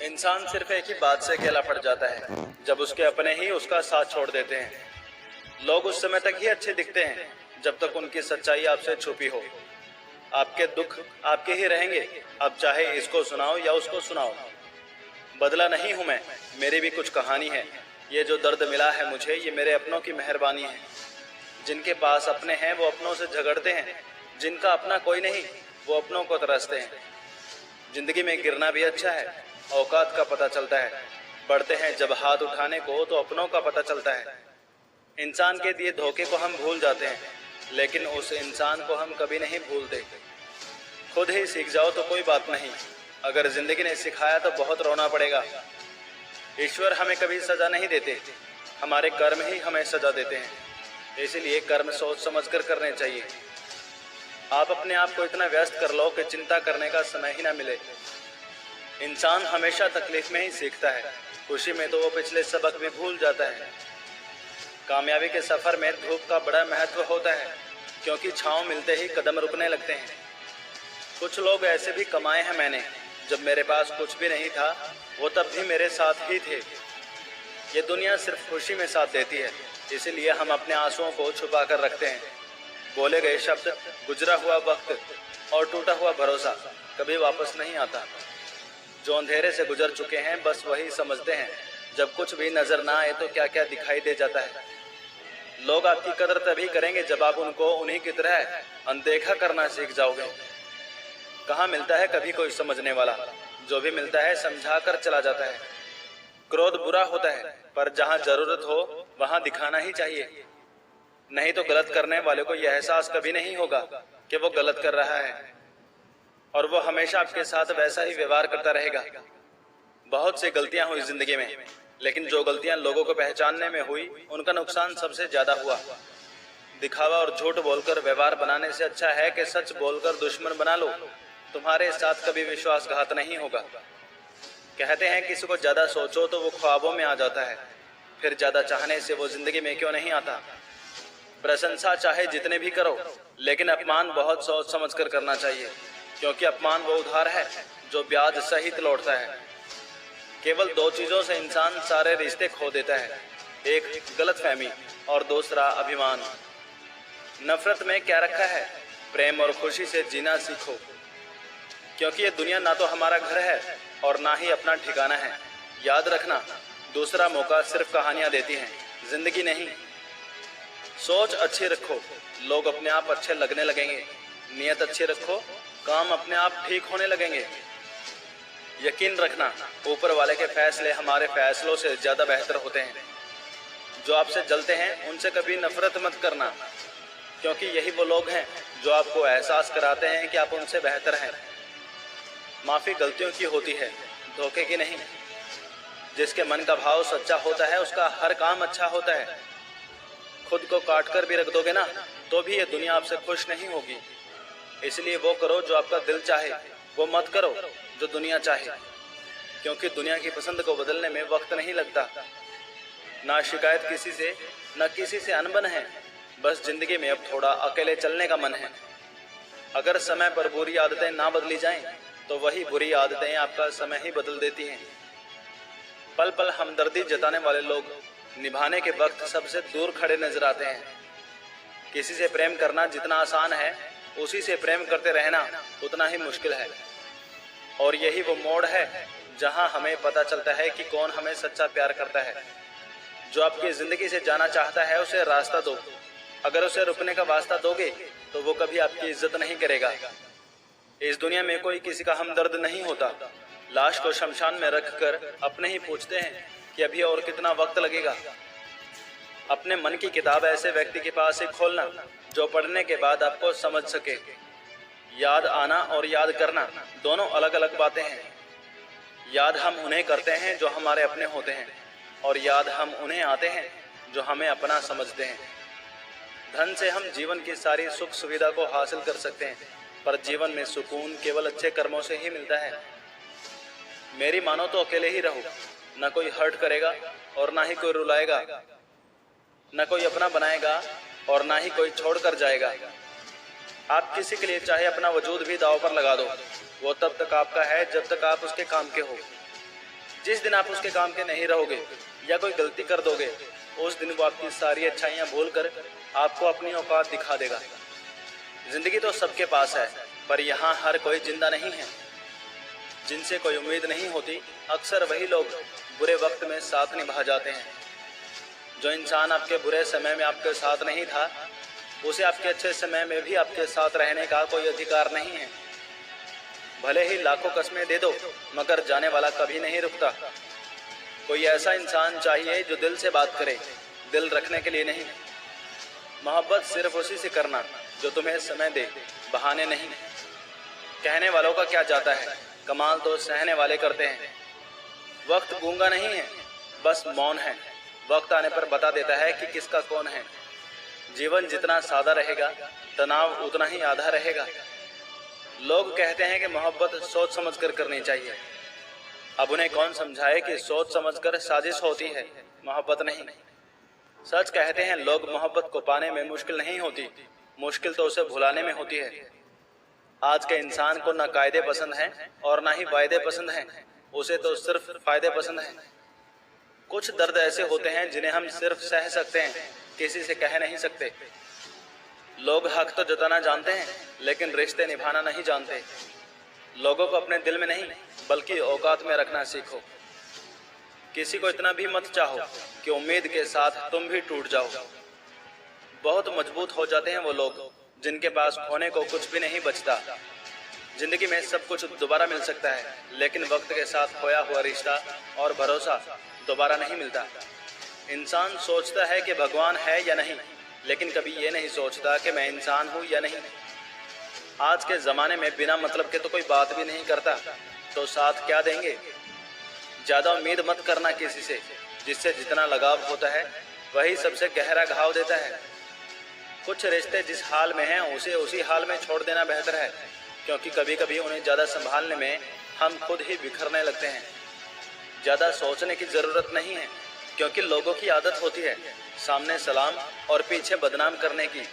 इंसान सिर्फ एक ही बात से अकेला पड़ जाता है, जब उसके अपने ही उसका साथ छोड़ देते हैं। लोग उस समय तक ही अच्छे दिखते हैं जब तक उनकी सच्चाई आपसे छुपी हो। आपके दुख आपके ही रहेंगे, अब चाहे इसको सुनाओ या उसको सुनाओ। बदला नहीं हूं मैं, मेरी भी कुछ कहानी है। ये जो दर्द मिला है मुझे, ये मेरे अपनों की मेहरबानी है। जिनके पास अपने हैं वो अपनों से झगड़ते हैं, जिनका अपना कोई नहीं वो अपनों को तरसते हैं। जिंदगी में गिरना भी अच्छा है, औकात का पता चलता है। बढ़ते हैं जब हाथ उठाने को तो अपनों का पता चलता है। इंसान के दिए धोखे को हम भूल जाते हैं, लेकिन उस इंसान को हम कभी नहीं भूलते। खुद ही सीख जाओ तो कोई बात नहीं, अगर जिंदगी ने सिखाया तो बहुत रोना पड़ेगा। ईश्वर हमें कभी सजा नहीं देते, हमारे कर्म ही हमें सजा देते हैं। इसलिए कर्म सोच समझ कर करने चाहिए। आप अपने आप को इतना व्यस्त कर लो कि चिंता करने का समय ही ना मिले। इंसान हमेशा तकलीफ में ही सीखता है, खुशी में तो वो पिछले सबक भी भूल जाता है। कामयाबी के सफर में धूप का बड़ा महत्व होता है, क्योंकि छांव मिलते ही कदम रुकने लगते हैं। कुछ लोग ऐसे भी कमाए हैं मैंने, जब मेरे पास कुछ भी नहीं था वो तब भी मेरे साथ ही थे। ये दुनिया सिर्फ खुशी में साथ देती है, इसीलिए हम अपने आंसुओं को छुपा कर रखते हैं। बोले गए शब्द, गुजरा हुआ वक्त और टूटा हुआ भरोसा कभी वापस नहीं आता। जो अंधेरे से गुजर चुके हैं बस वही समझते हैं, जब कुछ भी नजर ना आए तो क्या क्या दिखाई दे जाता है। लोग आपकी कदर तभी करेंगे जब आप उनको उन्हीं की तरह अनदेखा करना सीख जाओगे। कहाँ मिलता है कभी कोई समझने वाला, जो भी मिलता है समझा कर चला जाता है। क्रोध बुरा होता है, पर जहाँ जरूरत हो वहाँ दिखाना ही चाहिए, नहीं तो गलत करने वाले को यह एहसास कभी नहीं होगा कि वो गलत कर रहा है, और वो हमेशा आपके साथ वैसा ही व्यवहार करता रहेगा। बहुत सी गलतियां हुई जिंदगी में, लेकिन जो गलतियां लोगों को पहचानने में हुई उनका नुकसान सबसे ज्यादा हुआ। दिखावा और झूठ बोलकर व्यवहार बनाने से अच्छा है कि सच बोलकर दुश्मन बना लो। तुम्हारे साथ कभी विश्वासघात नहीं होगा। कहते हैं किसी को ज्यादा सोचो तो वो ख्वाबों में आ जाता है, फिर ज्यादा चाहने से वो जिंदगी में क्यों नहीं आता। प्रशंसा चाहे जितने भी करो, लेकिन अपमान बहुत सोच समझ कर करना चाहिए, क्योंकि अपमान वो उधार है जो ब्याज सहित लौटता है। केवल दो चीजों से इंसान सारे रिश्ते खो देता है, एक गलतफहमी और दूसरा अभिमान। नफरत में क्या रखा है, प्रेम और खुशी से जीना सीखो, क्योंकि ये दुनिया ना तो हमारा घर है और ना ही अपना ठिकाना है। याद रखना, दूसरा मौका सिर्फ कहानियां देती हैं, जिंदगी नहीं। सोच अच्छी रखो, लोग अपने आप अच्छे लगने लगेंगे। नियत अच्छी रखो, काम अपने आप ठीक होने लगेंगे। यकीन रखना, ऊपर वाले के फैसले हमारे फैसलों से ज्यादा बेहतर होते हैं। जो आपसे जलते हैं उनसे कभी नफरत मत करना, क्योंकि यही वो लोग हैं जो आपको एहसास कराते हैं कि आप उनसे बेहतर हैं। माफी गलतियों की होती है, धोखे की नहीं। जिसके मन का भाव सच्चा होता है उसका हर काम अच्छा होता है। खुद को काट कर भी रख दोगे ना तो भी ये दुनिया आपसे खुश नहीं होगी। इसलिए वो करो जो आपका दिल चाहे, वो मत करो जो दुनिया चाहे, क्योंकि दुनिया की पसंद को बदलने में वक्त नहीं लगता। ना शिकायत किसी से, न किसी से अनबन है, बस जिंदगी में अब थोड़ा अकेले चलने का मन है। अगर समय पर बुरी आदतें ना बदली जाएं, तो वही बुरी आदतें आपका समय ही बदल देती हैं। पल पल हमदर्दी जताने वाले लोग निभाने के वक्त सबसे दूर खड़े नजर आते हैं। किसी से प्रेम करना जितना आसान है, उसी से प्रेम करते रहना उतना ही मुश्किल है। और यही वो मोड़ है जहां हमें पता चलता है कि कौन हमें सच्चा प्यार करता है। जो आपकी जिंदगी से जाना चाहता है उसे रास्ता दो। अगर उसे रुकने का वास्ता दोगे तो वो कभी आपकी इज्जत नहीं करेगा। इस दुनिया में कोई किसी का हमदर्द नहीं होता। लाश को शमशान में रखकर अपने ही पूछते हैं कि अभी और कितना वक्त लगेगा। अपने मन की किताब ऐसे व्यक्ति के पास ही खोलना जो पढ़ने के बाद आपको समझ सके। याद आना और याद करना दोनों अलग अलग बातें हैं। याद हम उन्हें करते हैं जो हमारे अपने होते हैं, और याद हम उन्हें आते हैं जो हमें अपना समझते हैं। धन से हम जीवन की सारी सुख सुविधा को हासिल कर सकते हैं, पर जीवन में सुकून केवल अच्छे कर्मों से ही मिलता है। मेरी मानो तो अकेले ही रहो, न कोई हर्ट करेगा और ना ही कोई रुलाएगा, न कोई अपना बनाएगा और ना ही कोई छोड़ कर जाएगा। आप किसी के लिए चाहे अपना वजूद भी दांव पर लगा दो, वो तब तक आपका है जब तक आप उसके काम के हो। जिस दिन आप उसके काम के नहीं रहोगे या कोई गलती कर दोगे, उस दिन वो आपकी सारी अच्छाइयाँ भूलकर आपको अपनी औकात दिखा देगा। जिंदगी तो सबके पास है, पर यहाँ हर कोई जिंदा नहीं है। जिनसे कोई उम्मीद नहीं होती, अक्सर वही लोग बुरे वक्त में साथ निभा जाते हैं। जो इंसान आपके बुरे समय में आपके साथ नहीं था, उसे आपके अच्छे समय में भी आपके साथ रहने का कोई अधिकार नहीं है। भले ही लाखों कस्में दे दो, मगर जाने वाला कभी नहीं रुकता। कोई ऐसा इंसान चाहिए जो दिल से बात करे, दिल रखने के लिए नहीं। मोहब्बत सिर्फ उसी से करना जो तुम्हें समय दे, बहाने नहीं। कहने वालों का क्या जाता है, कमाल तो सहने वाले करते हैं। वक्त गूंगा नहीं है, बस मौन है। वक्त आने पर बता देता है कि किसका कौन है। जीवन जितना सादा रहेगा, तनाव उतना ही आधा रहेगा। लोग कहते हैं कि मोहब्बत सोच समझकर करनी चाहिए। अब उन्हें कौन समझाए कि सोच समझकर साजिश होती है, मोहब्बत नहीं। सच कहते हैं लोग, मोहब्बत को पाने में मुश्किल नहीं होती, मुश्किल तो उसे भुलाने में होती है। आज के इंसान को ना कायदे पसंद हैं और ना ही वायदे पसंद हैं, उसे तो सिर्फ फायदे पसंद हैं। कुछ दर्द ऐसे होते हैं जिन्हें हम सिर्फ सह सकते हैं, किसी से कह नहीं सकते। लोग हक तो जताना जानते हैं, लेकिन रिश्ते निभाना नहीं जानते। लोगों को अपने दिल में नहीं, बल्कि औकात में रखना सीखो। किसी को इतना भी मत चाहो कि उम्मीद के साथ तुम भी टूट जाओ। बहुत मजबूत हो जाते हैं वो लोग जिनके पास खोने को कुछ भी नहीं बचता। जिंदगी में सब कुछ दोबारा मिल सकता है, लेकिन वक्त के साथ खोया हुआ रिश्ता और भरोसा दोबारा नहीं मिलता। इंसान सोचता है कि भगवान है या नहीं, लेकिन कभी ये नहीं सोचता कि मैं इंसान हूँ या नहीं। आज के ज़माने में बिना मतलब के तो कोई बात भी नहीं करता, तो साथ क्या देंगे। ज़्यादा उम्मीद मत करना किसी से, जिससे जितना लगाव होता है वही सबसे गहरा घाव देता है। कुछ रिश्ते जिस हाल में हैं उसे उसी हाल में छोड़ देना बेहतर है, क्योंकि कभी कभी उन्हें ज़्यादा संभालने में हम खुद ही बिखरने लगते हैं। ज़्यादा सोचने की ज़रूरत नहीं है, क्योंकि लोगों की आदत होती है सामने सलाम और पीछे बदनाम करने की।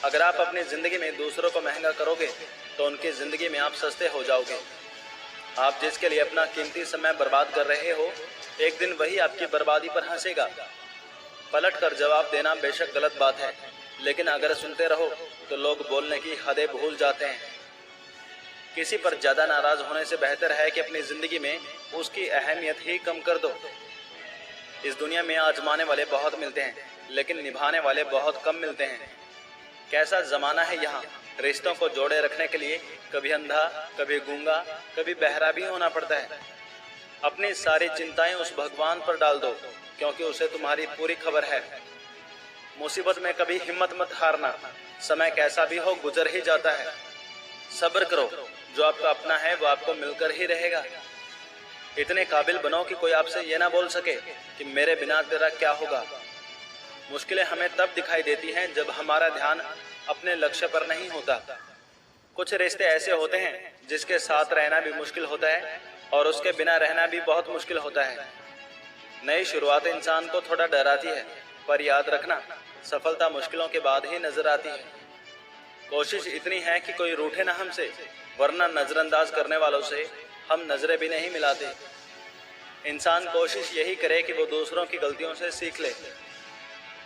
अगर आप अपनी ज़िंदगी में दूसरों को महंगा करोगे तो उनकी ज़िंदगी में आप सस्ते हो जाओगे। आप जिसके लिए अपना कीमती समय बर्बाद कर रहे हो, एक दिन वही आपकी बर्बादी पर हंसेगा। पलट कर जवाब देना बेशक गलत बात है, लेकिन अगर सुनते रहो तो लोग बोलने की हदें भूल जाते हैं। किसी पर ज़्यादा नाराज़ होने से बेहतर है कि अपनी ज़िंदगी में उसकी अहमियत ही कम कर दो। इस दुनिया में आजमाने वाले बहुत मिलते हैं, लेकिन निभाने वाले बहुत कम मिलते हैं। कैसा ज़माना है यहाँ, रिश्तों को जोड़े रखने के लिए कभी अंधा, कभी गूंगा, कभी बहरा भी होना पड़ता है। अपनी सारी चिंताएं उस भगवान पर डाल दो, क्योंकि उसे तुम्हारी पूरी खबर है। मुसीबत में कभी हिम्मत मत हारना, समय कैसा भी हो गुजर ही जाता है। सब्र करो, जो आपका अपना है वो आपको मिलकर ही रहेगा। इतने काबिल बनो कि कोई आपसे ये ना बोल सके कि मेरे बिना तेरा क्या होगा। मुश्किलें हमें तब दिखाई देती हैं जब हमारा ध्यान अपने लक्ष्य पर नहीं होता। कुछ रिश्ते ऐसे होते हैं जिसके साथ रहना भी मुश्किल होता है और उसके बिना रहना भी बहुत मुश्किल होता है। नई शुरुआत इंसान को थोड़ा डराती है, पर याद रखना सफलता मुश्किलों के बाद ही नजर आती है। कोशिश इतनी है कि कोई रूठे ना हमसे, वरना नजरअंदाज करने वालों से हम नजरें भी नहीं मिलाते। इंसान कोशिश यही करे कि वो दूसरों की गलतियों से सीख ले,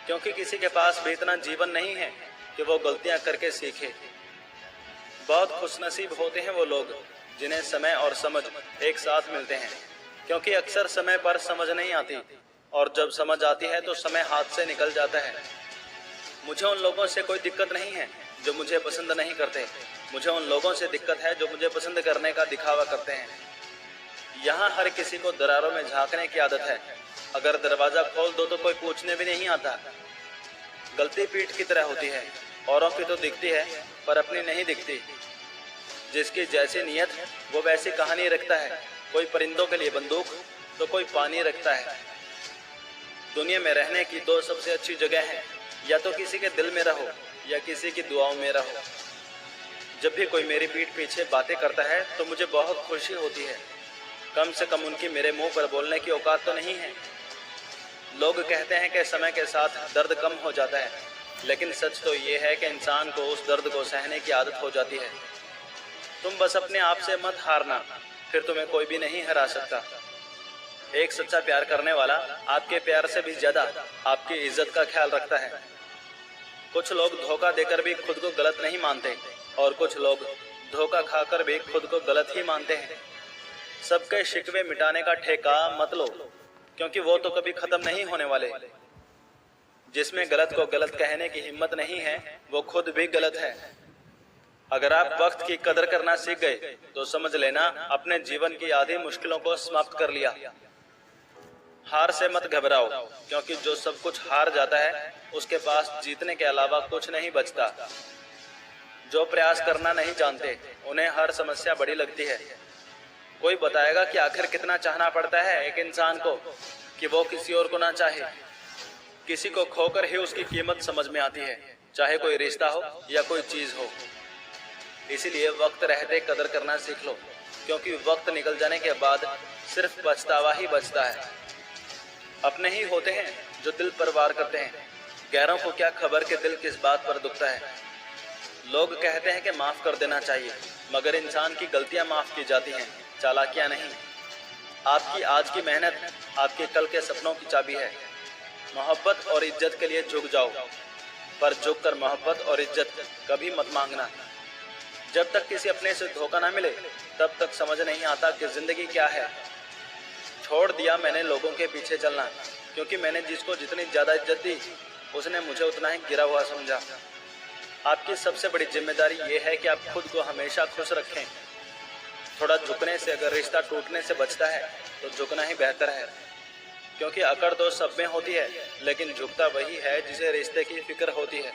क्योंकि किसी के पास भी इतना जीवन नहीं है कि वो गलतियां करके सीखे। बहुत खुशनसीब होते हैं वो लोग जिन्हें समय और समझ एक साथ मिलते हैं, क्योंकि अक्सर समय पर समझ नहीं आती और जब समझ आती है तो समय हाथ से निकल जाता है। मुझे उन लोगों से कोई दिक्कत नहीं है जो मुझे पसंद नहीं करते। मुझे उन लोगों से दिक्कत है जो मुझे पसंद करने का दिखावा करते हैं। यहाँ हर किसी को दरारों में झांकने की आदत है। अगर दरवाज़ा खोल दो तो कोई पूछने भी नहीं आता। गलती पीठ की तरह होती है, औरों की तो दिखती है पर अपनी नहीं दिखती। जिसकी जैसी नीयत वो वैसी कहानी रखता है। कोई परिंदों के लिए बंदूक तो कोई पानी रखता है। दुनिया में रहने की दो सबसे अच्छी जगह हैं, या तो किसी के दिल में रहो या किसी की दुआओं में रहो। जब भी कोई मेरी पीठ पीछे बातें करता है तो मुझे बहुत खुशी होती है। कम से कम उनकी मेरे मुंह पर बोलने की औकात तो नहीं है। लोग कहते हैं कि समय के साथ दर्द कम हो जाता है, लेकिन सच तो ये है कि इंसान को उस दर्द को सहने की आदत हो जाती है। तुम बस अपने आप से मत हारना, फिर तुम्हें कोई भी नहीं हरा सकता। एक सच्चा प्यार करने वाला आपके प्यार से भी ज्यादा आपकी इज्जत का ख्याल रखता है। कुछ लोग धोखा देकर भी खुद को गलत नहीं मानते और कुछ लोग धोखा खाकर भी खुद को गलत ही मानते हैं। सबके शिकवे मिटाने का ठेका मत लो, क्योंकि वो तो कभी खत्म नहीं होने वाले। जिसमें गलत को गलत कहने की हिम्मत नहीं है वो खुद भी गलत है। अगर आप वक्त की कदर करना सीख गए तो समझ लेना अपने जीवन की आधी मुश्किलों को समाप्त कर लिया। हार से मत घबराओ, क्योंकि जो सब कुछ हार जाता है उसके पास जीतने के अलावा कुछ नहीं बचता। जो प्रयास करना नहीं जानते उन्हें हर समस्या बड़ी लगती है। कोई बताएगा कि आखिर कितना चाहना पड़ता है एक इंसान को कि वो किसी और को ना चाहे। किसी को खोकर ही उसकी कीमत समझ में आती है, चाहे कोई रिश्ता हो या कोई चीज हो। इसीलिए वक्त रहते कदर करना सीख लो, क्योंकि वक्त निकल जाने के बाद सिर्फ पछतावा ही बचता है। अपने ही होते हैं जो दिल पर वार करते हैं, गैरों को क्या खबर कि दिल किस बात पर दुखता है। लोग कहते हैं कि माफ कर देना चाहिए, मगर इंसान की गलतियां माफ की जाती हैं, चालाकियां नहीं। आपकी आज की मेहनत आपके कल के सपनों की चाबी है। मोहब्बत और इज्जत के लिए झुक जाओ, पर झुककर मोहब्बत और इज्जत कभी मत मांगना। जब तक किसी अपने से धोखा ना मिले तब तक समझ नहीं आता कि जिंदगी क्या है। छोड़ दिया मैंने लोगों के पीछे चलना, क्योंकि मैंने जिसको जितनी ज्यादा इज्जत दी उसने मुझे उतना ही गिरा हुआ समझा। आपकी सबसे बड़ी जिम्मेदारी ये है कि आप खुद को हमेशा खुश रखें। थोड़ा झुकने से अगर रिश्ता टूटने से बचता है तो झुकना ही बेहतर है, क्योंकि अकड़ तो सब में होती है, लेकिन झुकता वही है जिसे रिश्ते की फिक्र होती है।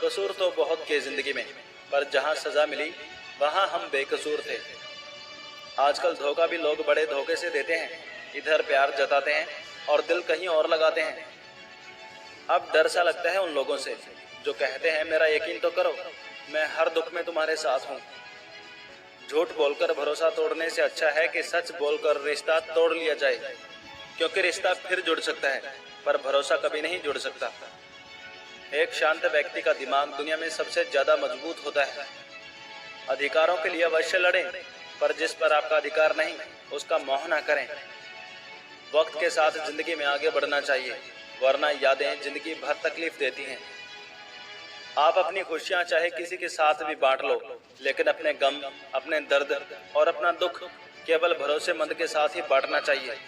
कसूर तो बहुत किए जिंदगी में, पर जहां सजा मिली वहां हम बेकसूर थे। आजकल धोखा भी लोग बड़े धोखे से देते हैं। इधर प्यार जताते हैं और दिल कहीं और लगाते हैं। अब डर सा लगता है उन लोगों से जो कहते हैं मेरा यकीन तो करो, मैं हर दुख में तुम्हारे साथ हूँ। झूठ बोलकर भरोसा तोड़ने से अच्छा है कि सच बोलकर रिश्ता तोड़ लिया जाए, क्योंकि रिश्ता फिर जुड़ सकता है पर भरोसा कभी नहीं जुड़ सकता। एक शांत व्यक्ति का दिमाग दुनिया में सबसे ज्यादा मजबूत होता है। अधिकारों के लिए अवश्य लड़ें, पर जिस पर आपका अधिकार नहीं उसका मोह न करें। वक्त के साथ जिंदगी में आगे बढ़ना चाहिए, वरना यादें जिंदगी भर तकलीफ देती हैं। आप अपनी खुशियां चाहे किसी के साथ भी बांट लो, लेकिन अपने गम, अपने दर्द और अपना दुख केवल भरोसेमंद के साथ ही बांटना चाहिए।